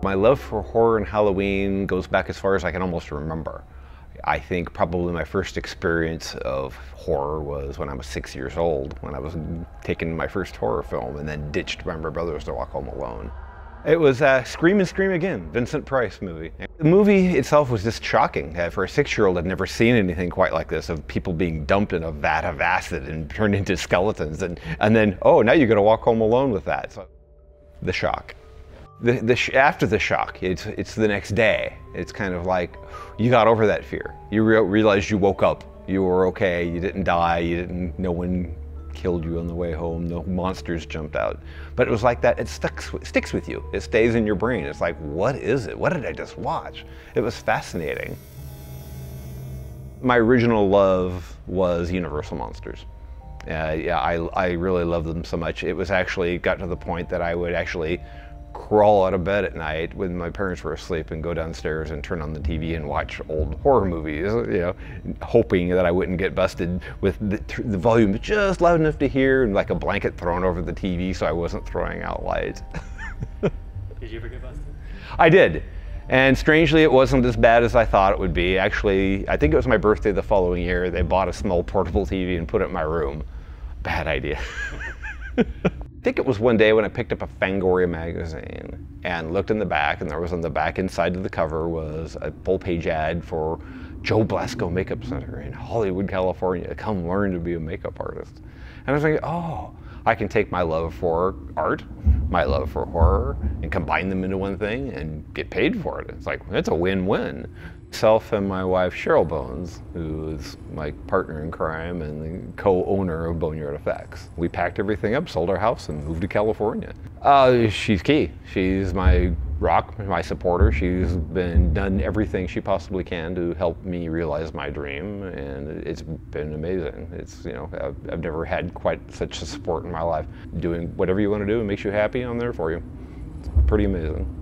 My love for horror and Halloween goes back as far as I can almost remember. I think probably my first experience of horror was when I was 6 years old, when I was taking my first horror film and then ditched my brothers to walk home alone. It was Scream and Scream Again, Vincent Price movie. The movie itself was just shocking. For a 6-year-old, I'd never seen anything quite like this, of people being dumped in a vat of acid and turned into skeletons, and then, oh, now you're gonna walk home alone with that. So, the shock. After the shock, it's the next day. It's kind of like you got over that fear. You realized you woke up. You were okay. You didn't die. No one killed you on the way home. No monsters jumped out. But it was like that. It sticks with you. It stays in your brain. It's like, what is it? What did I just watch? It was fascinating. My original love was Universal monsters. Yeah, I really loved them so much. It was actually got to the point that I would actually crawl out of bed at night when my parents were asleep and go downstairs and turn on the TV and watch old horror movies, you know, hoping that I wouldn't get busted with the volume just loud enough to hear and like a blanket thrown over the TV so I wasn't throwing out light. Did you ever get busted? I did. And strangely, it wasn't as bad as I thought it would be. Actually, I think it was my birthday the following year. They bought a small portable TV and put it in my room. Bad idea. I think it was one day when I picked up a Fangoria magazine and looked in the back, and there was on the back inside of the cover was a full-page ad for Joe Blasco Makeup Center in Hollywood, California. Come learn to be a makeup artist. And I was like, oh, I can take my love for art, my love for horror, and combine them into one thing and get paid for it. It's like, it's a win-win. Myself and my wife, Cheryl Bones, who is my partner in crime and the co-owner of Boneyard Effects. We packed everything up, sold our house, and moved to California. She's key. She's my rock, my supporter. She's done everything she possibly can to help me realize my dream, and it's been amazing. It's, you know, I've never had quite such a support in my life. Doing whatever you want to do and makes you happy, I'm there for you. It's pretty amazing.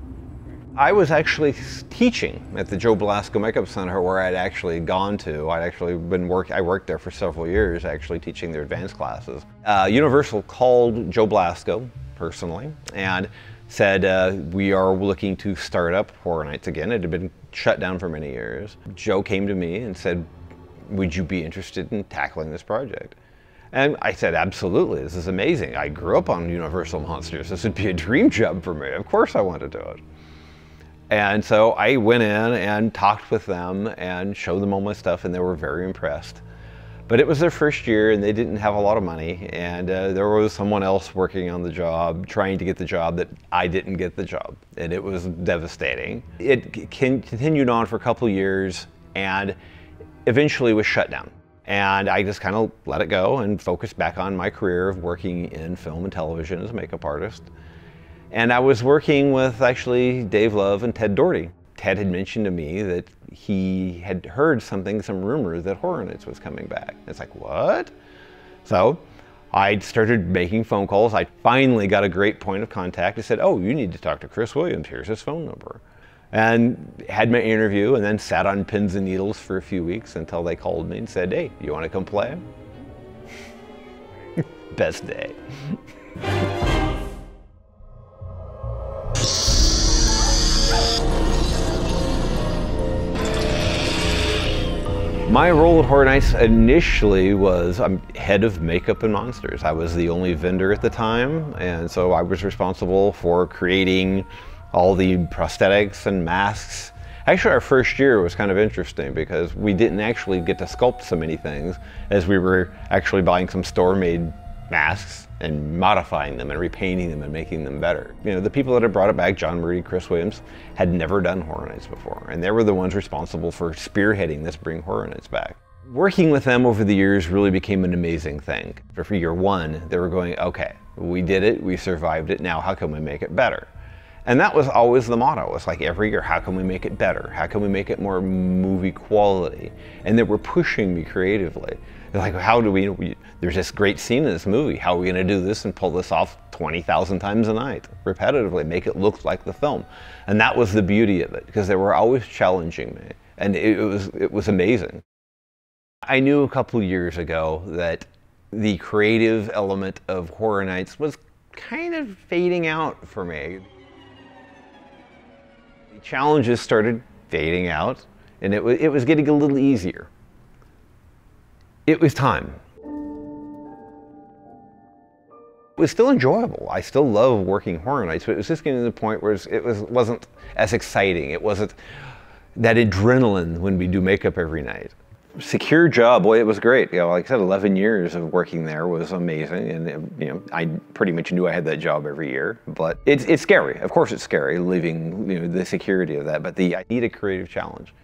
I was actually teaching at the Joe Blasco Makeup Center, where I'd actually gone to. I worked there for several years, actually teaching their advanced classes. Universal called Joe Blasco personally and said, we are looking to start up Horror Nights again. It had been shut down for many years. Joe came to me and said, would you be interested in tackling this project? And I said, absolutely, this is amazing. I grew up on Universal monsters. This would be a dream job for me. Of course I want to do it. And so I went in and talked with them and showed them all my stuff, and they were very impressed. But it was their first year and they didn't have a lot of money, and there was someone else working on the job, trying to get the job that I didn't get the job, and it was devastating. It continued on for a couple of years and eventually was shut down. And I just kind of let it go and focused back on my career of working in film and television as a makeup artist. And I was working with actually Dave Love and Ted Doherty. Ted had mentioned to me that he had heard some rumors that Horror Nights was coming back. It's like, what? So I started making phone calls. I finally got a great point of contact. I said, oh, you need to talk to Chris Williams. Here's his phone number. And had my interview and then sat on pins and needles for a few weeks until they called me and said, hey, you want to come play? Best day. My role at Horror Nights initially was I'm head of makeup and monsters. I was the only vendor at the time, and so I was responsible for creating all the prosthetics and masks. Actually, our first year was kind of interesting because we didn't actually get to sculpt so many things as we were actually buying some store-made masks and modifying them and repainting them and making them better. You know, the people that had brought it back, John Murray, Chris Williams, had never done Horror Nights before, and they were the ones responsible for spearheading this Bring Horror Nights back. Working with them over the years really became an amazing thing. For year one, they were going, okay, we did it, we survived it, now how can we make it better? And that was always the motto. It's like every year, how can we make it better? How can we make it more movie quality? And they were pushing me creatively. They're like, how do we, there's this great scene in this movie. How are we gonna do this and pull this off 20,000 times a night, repetitively, make it look like the film? And that was the beauty of it, because they were always challenging me. And it was amazing. I knew a couple years ago that the creative element of Horror Nights was kind of fading out for me. Challenges started fading out, and it was getting a little easier. It was time. It was still enjoyable. I still love working horror nights, but it was just getting to the point where wasn't as exciting. It wasn't that adrenaline when we do makeup every night. Secure job, boy, it was great. Like I said, 11 years of working there was amazing, and I pretty much knew I had that job every year. But it's scary. Of course, it's scary leaving the security of that. But I need a creative challenge.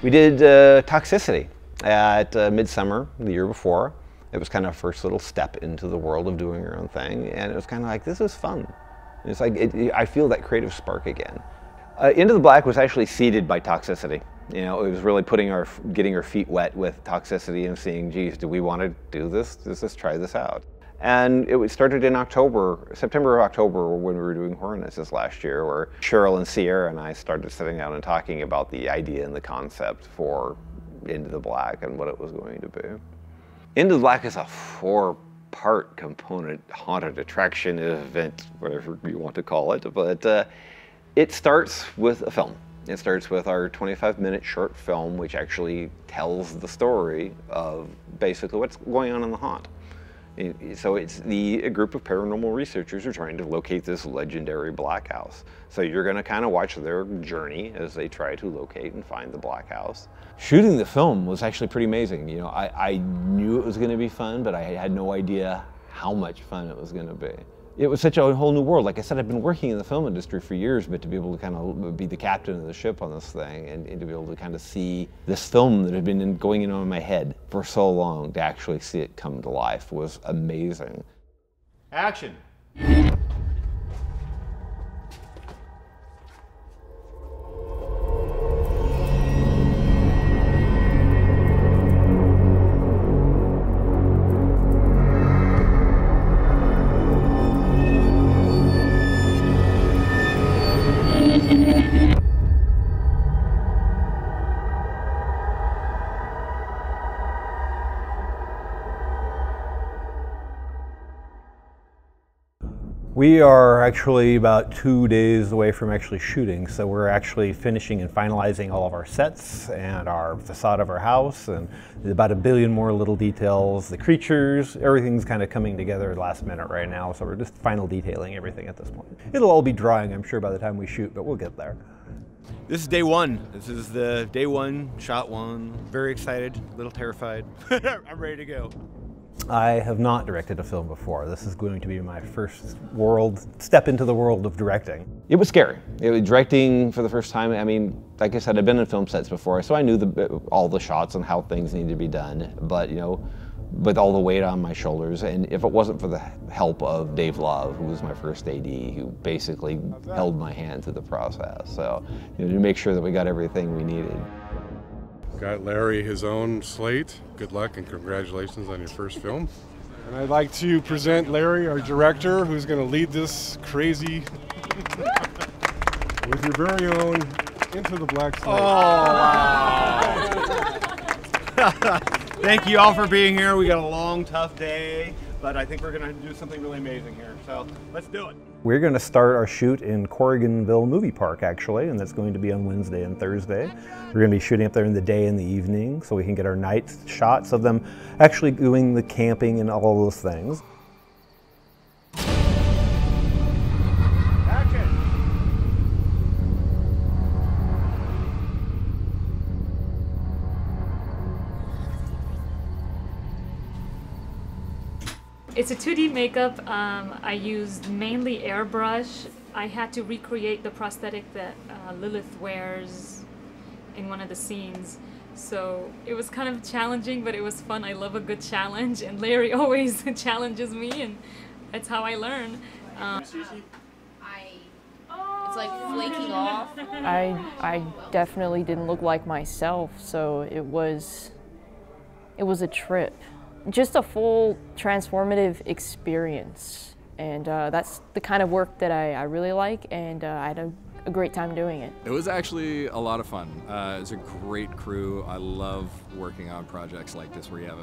We did Toxicity at Midsummer the year before. It was kind of first little step into the world of doing your own thing, and it was kind of like, this is fun. It's like, I feel that creative spark again. Into the Black was actually seeded by Toxicity. It was really getting our feet wet with Toxicity and seeing, geez, do we want to do this? Let's try this out. And it started in September or October, when we were doing Horror Nights this last year, where Cheryl and Sierra and I started sitting down and talking about the idea and the concept for Into the Black and what it was going to be. Into the Black is a 4-part component haunted attraction event, whatever you want to call it, but it starts with a film. It starts with our 25-minute short film, which actually tells the story of basically what's going on in the haunt. So it's a group of paranormal researchers who are trying to locate this legendary Black House. So you're going to kind of watch their journey as they try to locate and find the Black House. Shooting the film was actually pretty amazing. I knew it was going to be fun, but I had no idea how much fun it was going to be. It was such a whole new world. Like I said, I've been working in the film industry for years, but to be able to kind of be the captain of the ship on this thing and to be able to kind of see this film that had been going in my head for so long, to actually see it come to life was amazing. Action. We are actually about 2 days away from actually shooting, so we're actually finishing and finalizing all of our sets and our facade of our house, and about 1 billion more little details. The creatures, everything's kind of coming together last minute right now, so we're just final detailing everything at this point. It'll all be drying, I'm sure, by the time we shoot, but we'll get there. This is day one. This is the day one, shot one. Very excited, a little terrified. I'm ready to go. I have not directed a film before. This is going to be my first step into the world of directing. It was scary. Directing for the first time, I mean, like I said, I've been in film sets before, so I knew all the shots and how things need to be done, but with all the weight on my shoulders, and if it wasn't for the help of Dave Love, who was my first AD, who basically held my hand through the process, so to make sure that we got everything we needed. Got Larry his own slate. Good luck and congratulations on your first film. And I'd like to present Larry, our director, who's going to lead this crazy with your very own Into the Black slate. Oh, wow. Thank you all for being here. We got a long, tough day, but I think we're going to do something really amazing here. So let's do it. We're going to start our shoot in Corriganville Movie Park, actually, and that's going to be on Wednesday and Thursday. We're going to be shooting up there in the day and the evening, so we can get our night shots of them actually doing the camping and all those things. It's a 2D makeup. I used mainly airbrush. I had to recreate the prosthetic that Lilith wears in one of the scenes. So it was kind of challenging, but it was fun. I love a good challenge, and Larry always challenges me, and that's how I learn. It's like flaking off. I definitely didn't look like myself, so it was a trip. Just a full transformative experience, and that's the kind of work that I really like, and I a great time doing it. It was actually a lot of fun. It's a great crew. I love working on projects like this where you have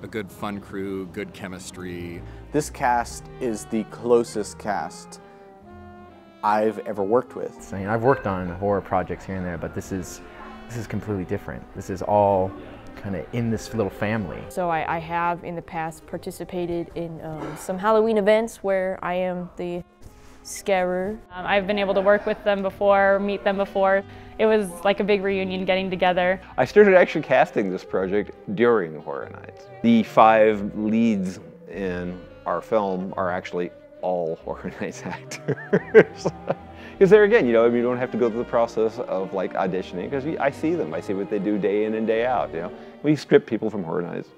a good fun crew, good chemistry. This cast is the closest cast I've ever worked with. I mean, I've worked on horror projects here and there, but this is completely different. This is all kind of in this little family. So I have in the past participated in some Halloween events where I am the scarer. I've been able to work with them before, meet them before. It was like a big reunion getting together. I started actually casting this project during the Horror Nights. The 5 leads in our film are actually all Horror Nights actors. Because there again, you know, you don't have to go through the process of like auditioning, because I see them. I see what they do day in and day out, you know. We script people from Horror Nights.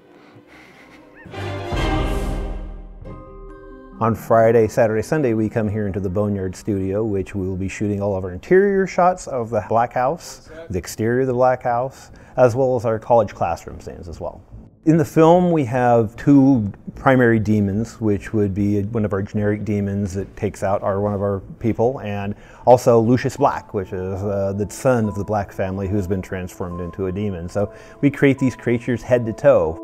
On Friday, Saturday, Sunday, we come here into the Boneyard studio, which we will be shooting all of our interior shots of the Black House, the exterior of the Black House, as well as our college classroom scenes as well. In the film, we have 2 primary demons, which would be one of our generic demons that takes out one of our people, and also Lucius Black, which is the son of the Black family who's been transformed into a demon. So we create these creatures head to toe.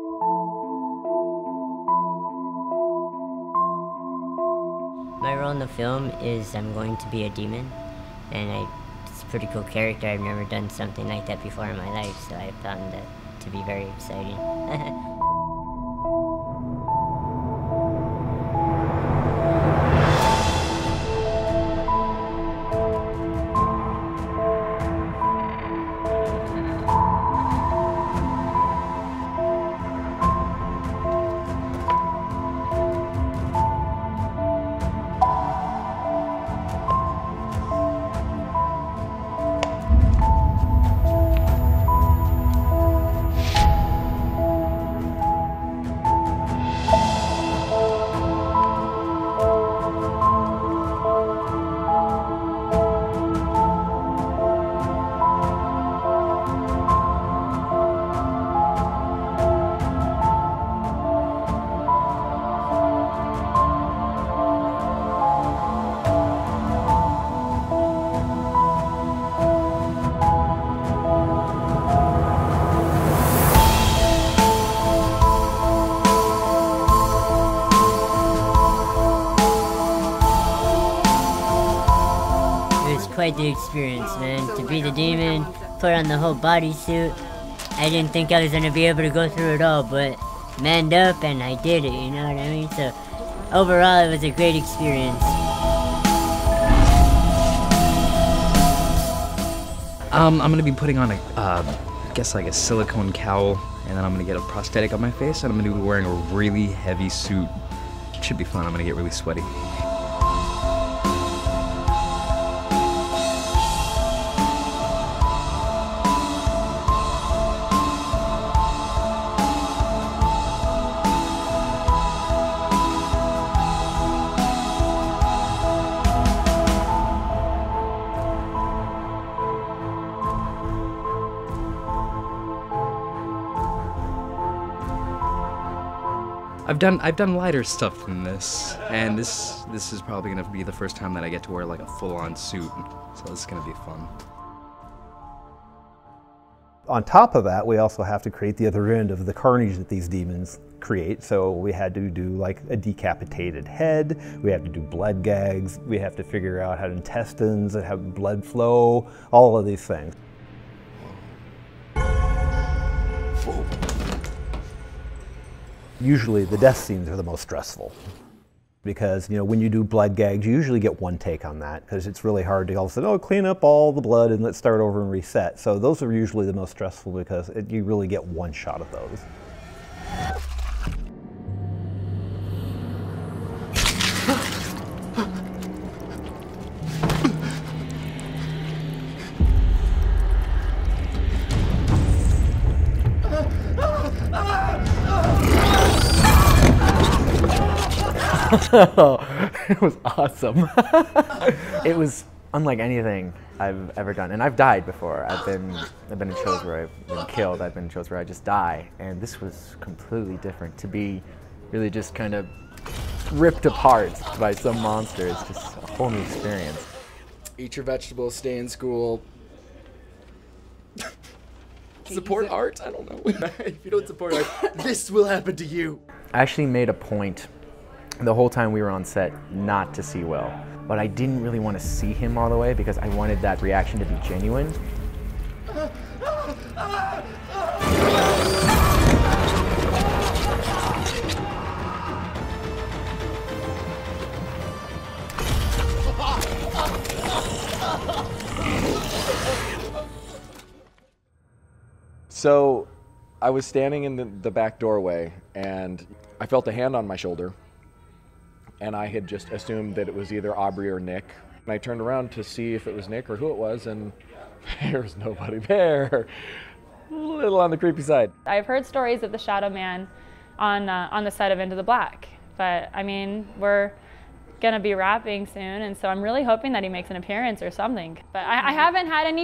My role in the film is I'm going to be a demon, and it's a pretty cool character. I've never done something like that before in my life, so I found that to be very exciting. Quite the experience, man. To be the demon, put on the whole bodysuit. I didn't think I was gonna be able to go through it all, but manned up and I did it, you know what I mean? So overall, it was a great experience. I'm gonna be putting on I guess like a silicone cowl, and then I'm gonna get a prosthetic on my face, and I'm gonna be wearing a really heavy suit. It should be fun. I'm gonna get really sweaty. I've done lighter stuff than this, and this is probably gonna be the first time that I get to wear like a full-on suit, so this is gonna be fun. On top of that, we also have to create the other end of the carnage that these demons create. So we had to do like a decapitated head, we have to do blood gags, we have to figure out how intestines and how blood flow, all of these things. Usually the death scenes are the most stressful because, you know, when you do blood gags, you usually get one take on that because it's really hard to all of a sudden, oh, clean up all the blood and let's start over and reset. So those are usually the most stressful because you really get one shot of those. It was awesome. It was unlike anything I've ever done, and I've died before. I've been in shows where I've been killed. I've been in shows where I just die, and this was completely different. To be really just kind of ripped apart by some monster, it's just a whole new experience. Eat your vegetables, stay in school. Support art? I don't know. If you don't support art, this will happen to you. I actually made a point the whole time we were on set not to see Will. But I didn't really want to see him all the way because I wanted that reaction to be genuine. So I was standing in the back doorway and I felt a hand on my shoulder, and I had just assumed that it was either Aubrey or Nick. And I turned around to see if it was Nick or who it was, and there was nobody there. A little on the creepy side. I've heard stories of the Shadow Man on the set of Into the Black, but I mean, we're gonna be wrapping soon, and so I'm really hoping that he makes an appearance or something. But I haven't had any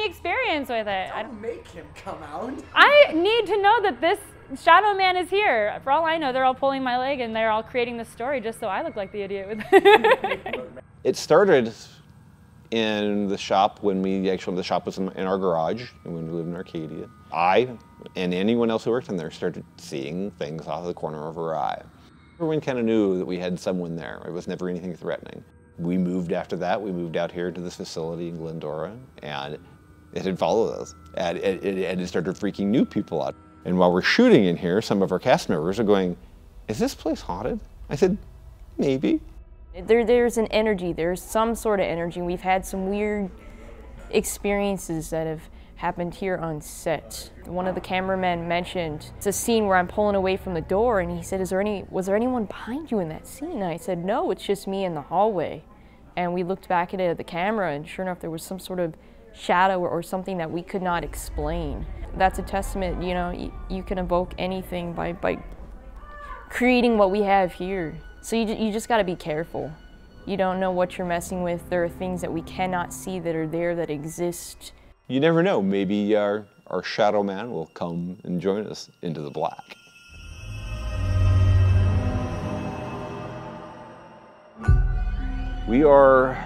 experience with it. Don't make him come out. I need to know that this Shadow Man is here. For all I know, they're all pulling my leg and they're all creating this story just so I look like the idiot with It started in the shop when the shop was in our garage and when we lived in Arcadia. I and anyone else who worked in there started seeing things off the corner of our eye. Everyone kind of knew that we had someone there. It was never anything threatening. We moved after that. We moved out here to this facility in Glendora, and it had followed us. And it started freaking new people out. And while we're shooting in here, some of our cast members are going, "Is this place haunted?" I said, "Maybe." There's an energy, there's some sort of energy. We've had some weird experiences that have happened here on set. One of the cameramen mentioned, it's a scene where I'm pulling away from the door, and he said, was there anyone behind you in that scene? And I said, no, it's just me in the hallway. And we looked back at it at the camera, and sure enough, there was some sort of shadow or something that we could not explain. That's a testament, you know, you can evoke anything by creating what we have here. So you just gotta be careful. You don't know what you're messing with. There are things that we cannot see that are there that exist. You never know, maybe our Shadow Man will come and join us into the black. We are,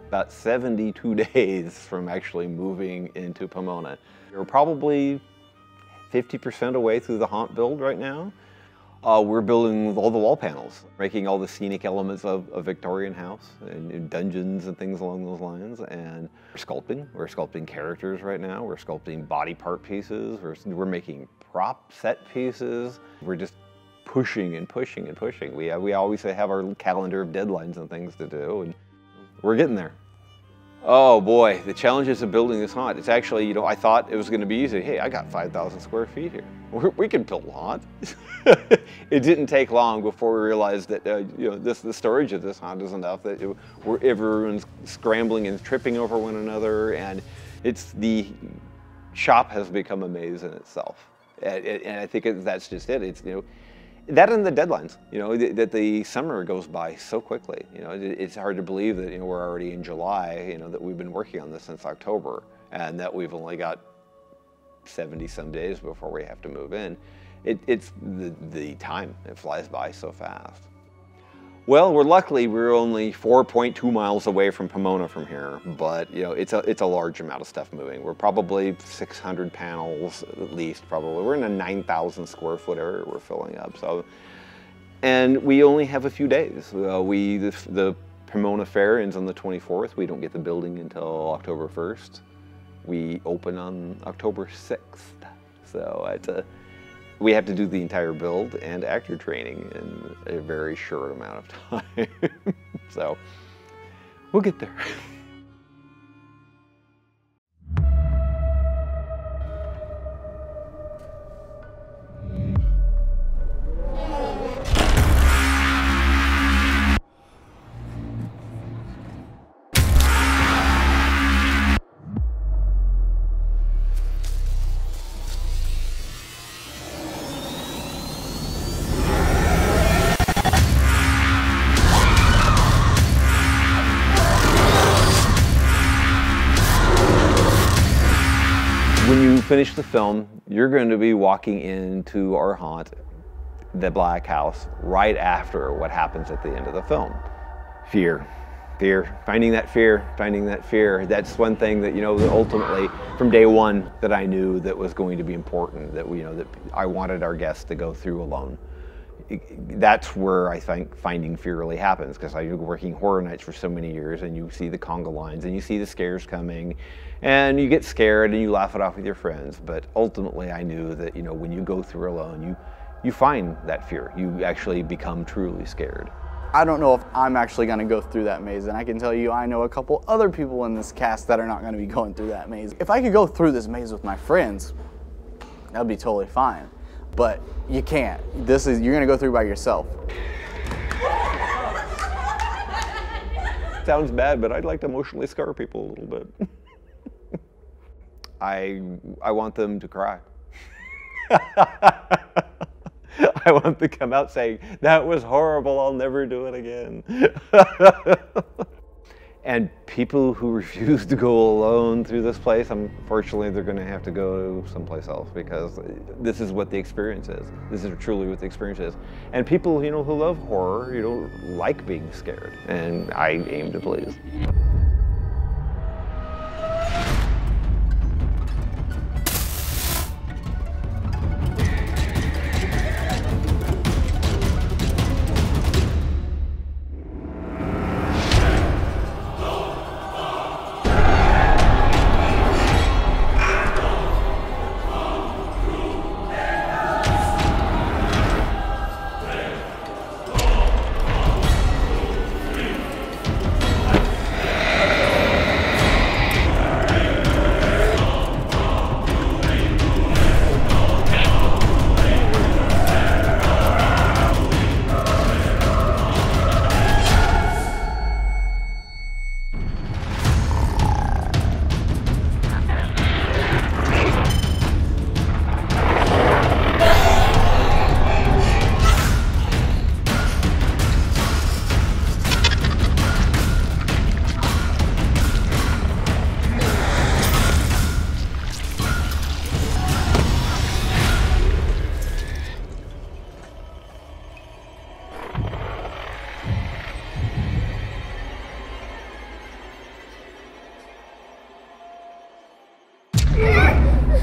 about 72 days from actually moving into Pomona. We're probably 50% away through the haunt build right now. We're building all the wall panels, making all the scenic elements of a Victorian house and dungeons and things along those lines. And we're sculpting characters right now. We're sculpting body part pieces. We're making prop set pieces. We're just pushing and pushing and pushing. We always have our calendar of deadlines and things to do, and we're getting there. Oh boy, the challenges of building this haunt. It's actually, you know, I thought it was going to be easy. Hey, I got 5,000 square feet here. We can build a haunt. It didn't take long before we realized that you know, the storage of this haunt is enough that everyone's scrambling and tripping over one another, and the shop has become a maze in itself. And I think that's just it. It's, you know, that and the deadlines, you know, that the summer goes by so quickly. You know, it's hard to believe that, you know, we're already in July, you know, that we've been working on this since October, and that we've only got 70 some days before we have to move in. It's the time, it flies by so fast. Well, we're only 4.2 miles away from Pomona from here, but you know, it's a large amount of stuff moving. We're probably 600 panels at least, probably. We're in a 9,000 square foot area we're filling up. So, and we only have a few days. The Pomona Fair ends on the 24th. We don't get the building until October 1st. We open on October 6th. So we have to do the entire build and actor training in a very short amount of time. So we'll get there. When you finish the film, you're going to be walking into our haunt, the Black House, right after what happens at the end of the film. Fear, Fear, finding that fear, finding that fear. That's one thing that, you know, ultimately from day one that I knew that was going to be important, that we, you know, that I wanted our guests to go through alone. That's where I think finding fear really happens, because I was working horror nights for so many years, and you see the conga lines and you see the scares coming and you get scared and you laugh it off with your friends. But ultimately I knew that, you know, when you go through alone, you find that fear. You actually become truly scared. I don't know if I'm actually going to go through that maze, and I can tell you I know a couple other people in this cast that are not going to be going through that maze. If I could go through this maze with my friends, that'd be totally fine. But you can't. You're going to go through by yourself. Sounds bad, but I'd like to emotionally scar people a little bit. I want them to cry. I want them to come out saying, that was horrible, I'll never do it again. And people who refuse to go alone through this place, unfortunately, they're going to have to go someplace else, because this is what the experience is. This is truly what the experience is. And people, you know, who love horror, you know, like being scared, and I aim to please.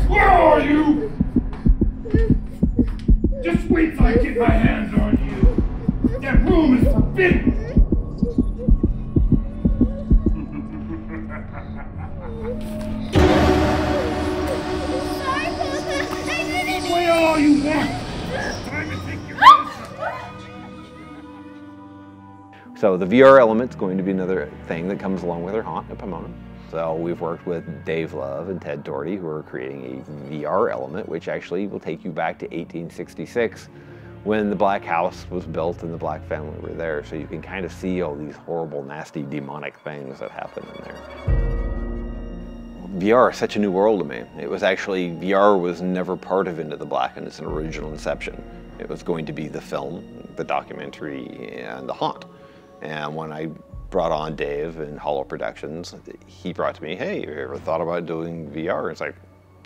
Where are you? Just wait till I get my hands on you. That room is forbidden. Wait all you want. Time to take your So the VR element's going to be another thing that comes along with our haunt at Pomona. So we've worked with Dave Love and Ted Doherty, who are creating a VR element, which actually will take you back to 1866, when the Black House was built and the Black family were there. So you can kind of see all these horrible, nasty, demonic things that happen in there. VR is such a new world to me. It was actually, VR was never part of Into the Black in its original inception. It was going to be the film, the documentary, and the haunt. And when I brought on Dave in Hollow Productions, he brought to me, hey, have you ever thought about doing VR? It's like,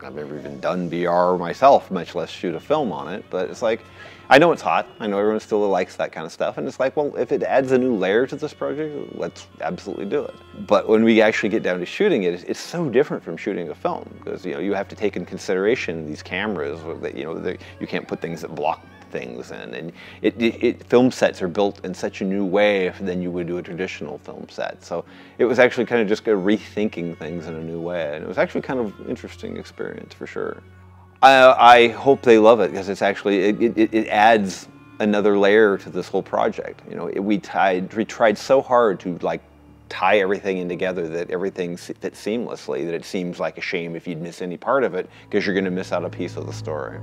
I've never even done VR myself, much less shoot a film on it. But it's like, I know it's hot. I know everyone still likes that kind of stuff. And it's like, well, if it adds a new layer to this project, let's absolutely do it. But when we actually get down to shooting it, it's so different from shooting a film, because, you know, you have to take in consideration these cameras that, you know, you can't put things that block things in, and film sets are built in such a new way than you would do a traditional film set. So it was actually kind of just rethinking things in a new way, and it was actually kind of an interesting experience for sure. I hope they love it, because it's actually it adds another layer to this whole project. You know, we tried so hard to like tie everything in together that everything fits seamlessly, that it seems like a shame if you'd miss any part of it, because you're going to miss out a piece of the story.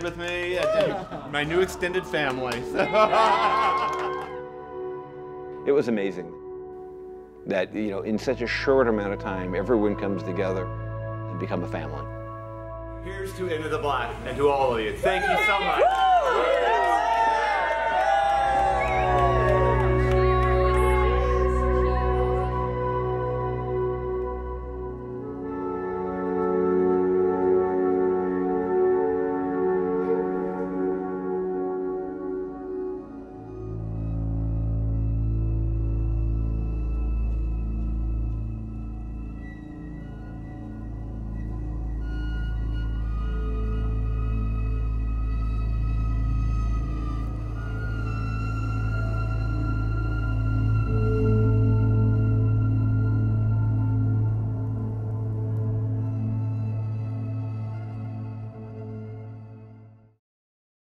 With me, my new extended family. It was amazing. that, you know, in such a short amount of time, everyone comes together and become a family. Here's to Into the Black and to all of you. Thank you so much.